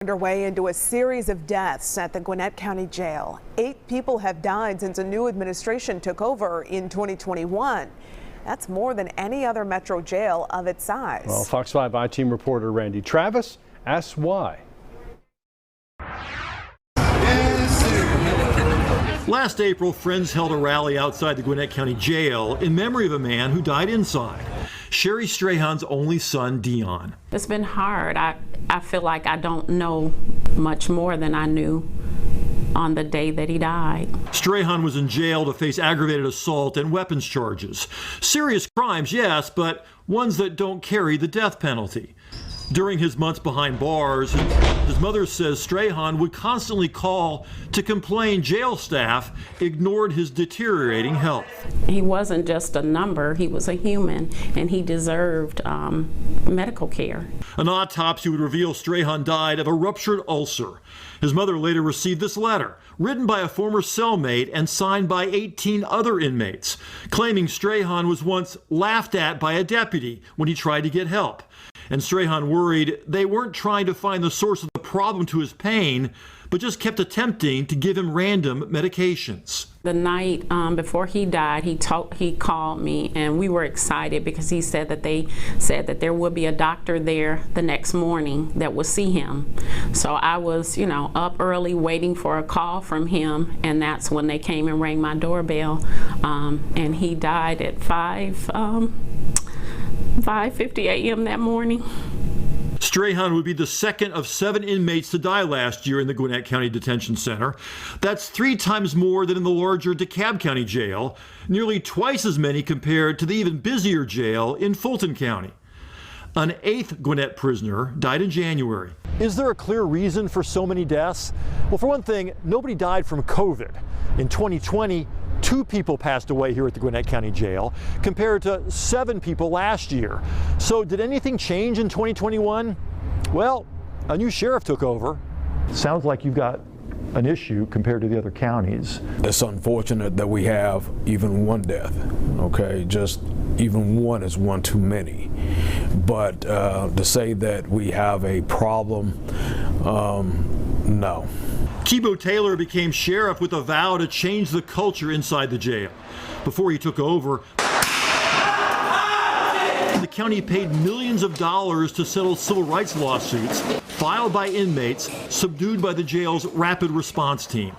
Underway into a series of deaths at the Gwinnett County Jail. 8 people have died since a new administration took over in 2021. That's more than any other metro jail of its size. Well, Fox 5 I-Team reporter Randy Travis asks why. Last April, friends held a rally outside the Gwinnett County Jail in memory of a man who died inside. Sherry Strahan's only son, Deacon. It's been hard. I feel like I don't know much more than I knew on the day that he died. Strahan was in jail to face aggravated assault and weapons charges. Serious crimes, yes, but ones that don't carry the death penalty. During his months behind bars, his mother says Strahan would constantly call to complain jail staff ignored his deteriorating health. He wasn't just a number, he was a human, and he deserved medical care. An autopsy would reveal Strahan died of a ruptured ulcer. His mother later received this letter, written by a former cellmate and signed by 18 other inmates, claiming Strahan was once laughed at by a deputy when he tried to get help. And Strahan worried they weren't trying to find the source of the problem to his pain, but just kept attempting to give him random medications. The night before he died, he called me, and we were excited because he said that they said that there would be a doctor there the next morning that would see him. So I was, up early waiting for a call from him, and that's when they came and rang my doorbell, and he died at 5:50 a.m. that morning. Strahan would be the second of 7 inmates to die last year in the Gwinnett County Detention Center. That's 3 times more than in the larger DeKalb County Jail, nearly twice as many compared to the even busier jail in Fulton County. An 8th Gwinnett prisoner died in January. Is there a clear reason for so many deaths? Well, for one thing, nobody died from COVID. In 2020, 2 people passed away here at the Gwinnett County Jail, compared to 7 people last year. So did anything change in 2021? Well, a new sheriff took over. Sounds like you've got an issue compared to the other counties. It's unfortunate that we have even 1 death, okay? Just even 1 is 1 too many. But to say that we have a problem, no. Kibo Taylor became sheriff with a vow to change the culture inside the jail. Before he took over, the county paid millions of dollars to settle civil rights lawsuits filed by inmates subdued by the jail's rapid response team.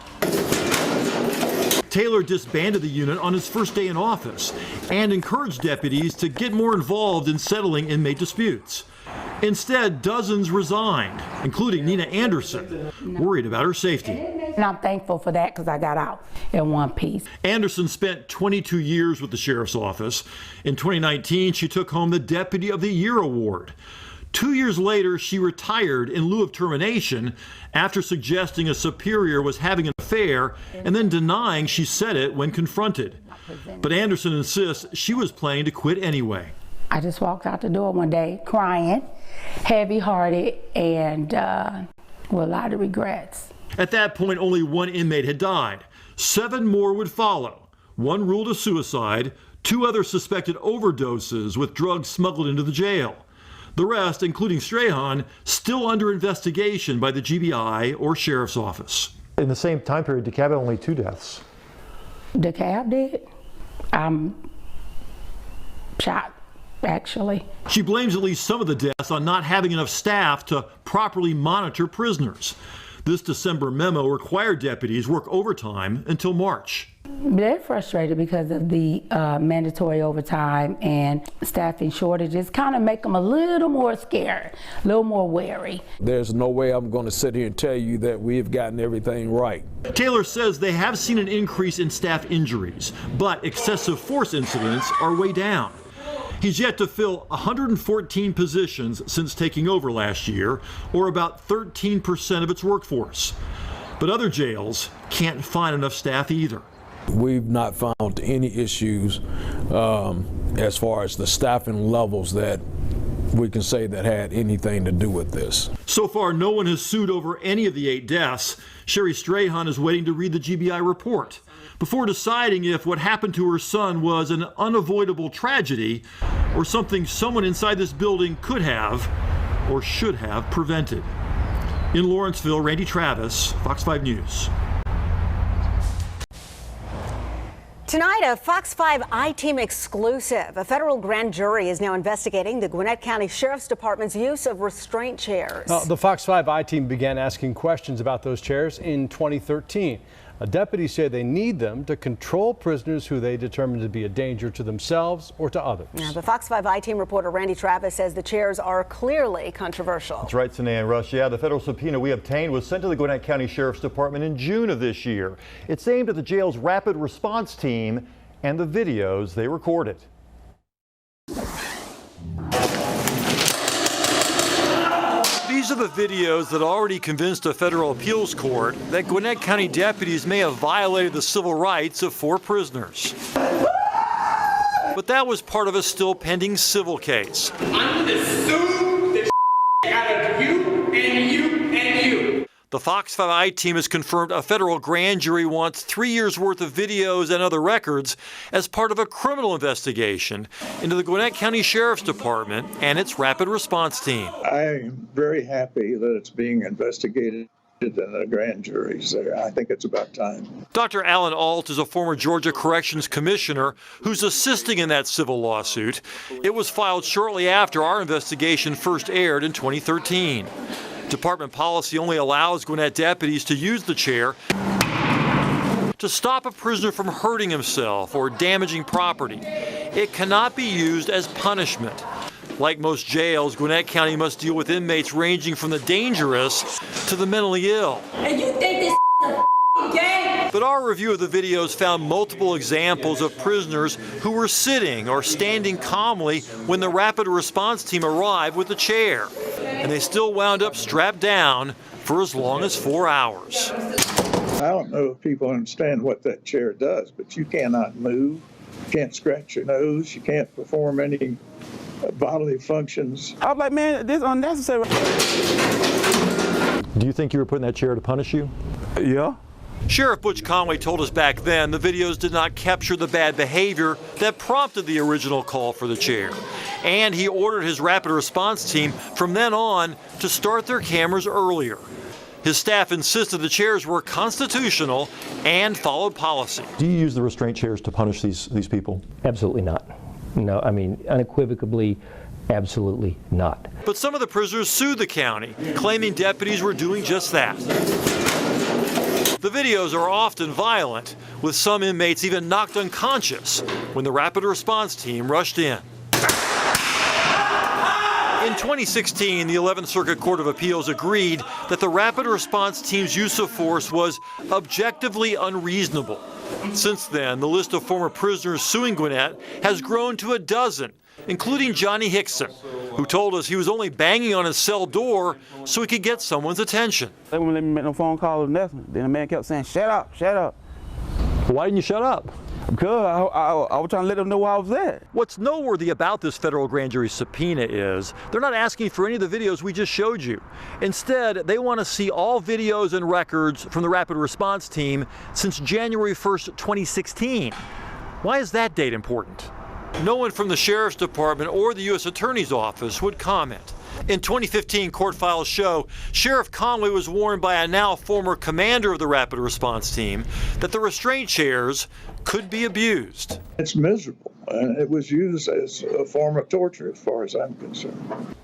Taylor disbanded the unit on his first day in office and encouraged deputies to get more involved in settling inmate disputes. Instead, dozens resigned, including Nina Anderson, worried about her safety. And I'm thankful for that because I got out in one piece. Anderson spent 22 years with the sheriff's office. In 2019, she took home the Deputy of the Year award. 2 years later, she retired in lieu of termination after suggesting a superior was having an affair and then denying she said it when confronted. But Anderson insists she was planning to quit anyway. I just walked out the door one day crying, heavy-hearted, and with a lot of regrets. At that point, only 1 inmate had died. 7 more would follow. 1 ruled a suicide, 2 others suspected overdoses with drugs smuggled into the jail. The rest, including Strahan, still under investigation by the GBI or Sheriff's Office. In the same time period, DeKalb had only 2 deaths. DeKalb did? I'm shocked, actually. She blames at least some of the deaths on not having enough staff to properly monitor prisoners. This December memo required deputies work overtime until March. They're frustrated because of the mandatory overtime and staffing shortages. Kind of make them a little more scared, a little more wary. There's no way I'm going to sit here and tell you that we've gotten everything right. Taylor says they have seen an increase in staff injuries, but excessive force incidents are way down. He's yet to fill 114 positions since taking over last year, or about 13% of its workforce. But other jails can't find enough staff either. We've not found any issues as far as the staffing levels that we can say that had anything to do with this. So far, no one has sued over any of the 8 deaths. Sherry Strahan is waiting to read the GBI report before deciding if what happened to her son was an unavoidable tragedy or something someone inside this building could have or should have prevented. In Lawrenceville, Randy Travis, Fox 5 News. Tonight, a Fox 5 I-Team exclusive. A federal grand jury is now investigating the Gwinnett County Sheriff's Department's use of restraint chairs. The Fox 5 I-Team began asking questions about those chairs in 2013. Deputies say they need them to control prisoners who they determine to be a danger to themselves or to others. Now, the Fox 5 I-Team reporter Randy Travis says the chairs are clearly controversial. That's right, Sine and Rush. Yeah, the federal subpoena we obtained was sent to the Gwinnett County Sheriff's Department in June of this year. It's aimed at the jail's rapid response team and the videos they recorded. These are the videos that already convinced a federal appeals court that Gwinnett County deputies may have violated the civil rights of 4 prisoners. But that was part of a still pending civil case. I'm going to sue the out of you and you and you. The Fox 5 I-Team has confirmed a federal grand jury wants 3 years' worth of videos and other records as part of a criminal investigation into the Gwinnett County Sheriff's Department and its rapid response team. I'm very happy that it's being investigated in a grand jury. So I think it's about time. Dr. Alan Alt is a former Georgia Corrections Commissioner who's assisting in that civil lawsuit. It was filed shortly after our investigation first aired in 2013. Department policy only allows Gwinnett deputies to use the chair to stop a prisoner from hurting himself or damaging property. It cannot be used as punishment. Like most jails, Gwinnett County must deal with inmates ranging from the dangerous to the mentally ill. And you think this is a game? But our review of the videos found multiple examples of prisoners who were sitting or standing calmly when the rapid response team arrived with the chair. And they still wound up strapped down for as long as 4 hours. I don't know if people understand what that chair does, but you cannot move, you can't scratch your nose, you can't perform any bodily functions. I was like, man, this is unnecessary. Do you think you were putting that chair to punish you? Yeah. Sheriff Butch Conway told us back then the videos did not capture the bad behavior that prompted the original call for the chair. And he ordered his rapid response team from then on to start their cameras earlier. His staff insisted the chairs were constitutional and followed policy. Do you use the restraint chairs to punish these people? Absolutely not. No, I mean, unequivocally, absolutely not. But some of the prisoners sued the county, claiming deputies were doing just that. The videos are often violent, with some inmates even knocked unconscious when the rapid response team rushed in. In 2016, the 11th Circuit Court of Appeals agreed that the rapid response team's use of force was objectively unreasonable. Since then, the list of former prisoners suing Gwinnett has grown to 12, including Johnny Hickson, who told us he was only banging on his cell door so he could get someone's attention. They wouldn't let me make no phone calls or nothing. Then the man kept saying, shut up, shut up. Why didn't you shut up? Because I was trying to let them know where I was at. What's noteworthy about this federal grand jury subpoena is they're not asking for any of the videos we just showed you. Instead, they want to see all videos and records from the rapid response team since January 1st, 2016. Why is that date important? No one from the Sheriff's Department or the U.S. Attorney's Office would comment. In 2015, court files show Sheriff Conway was warned by a now former commander of the rapid response team that the restraint chairs could be abused. It's miserable, and it was used as a form of torture as far as I'm concerned.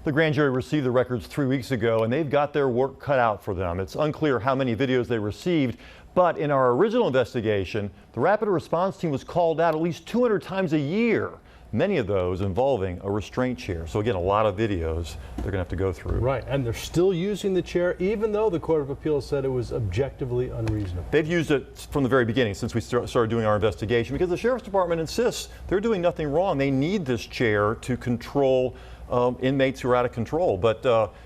The grand jury received the records 3 weeks ago, and they've got their work cut out for them. It's unclear how many videos they received, but in our original investigation, the rapid response team was called out at least 200 times a year, many of those involving a restraint chair. So again, a lot of videos they're going to have to go through. Right, and they're still using the chair even though the Court of Appeals said it was objectively unreasonable. They've used it from the very beginning since we started doing our investigation because the Sheriff's Department insists they're doing nothing wrong. They need this chair to control inmates who are out of control. But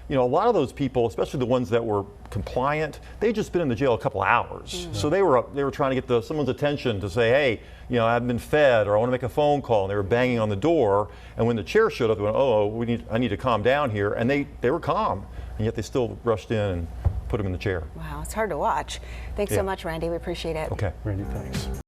you know, a lot of those people, especially the ones that were compliant, they'd just been in the jail a couple of hours. Mm-hmm. So they were trying to get someone's attention to say, hey, you know, I haven't been fed, or I want to make a phone call, and they were banging on the door. And when the chair showed up, they went, oh, I need to calm down here. And they were calm, and yet they still rushed in and put him in the chair. Wow, it's hard to watch. Thanks so much, Randy. We appreciate it. Okay. Randy, thanks.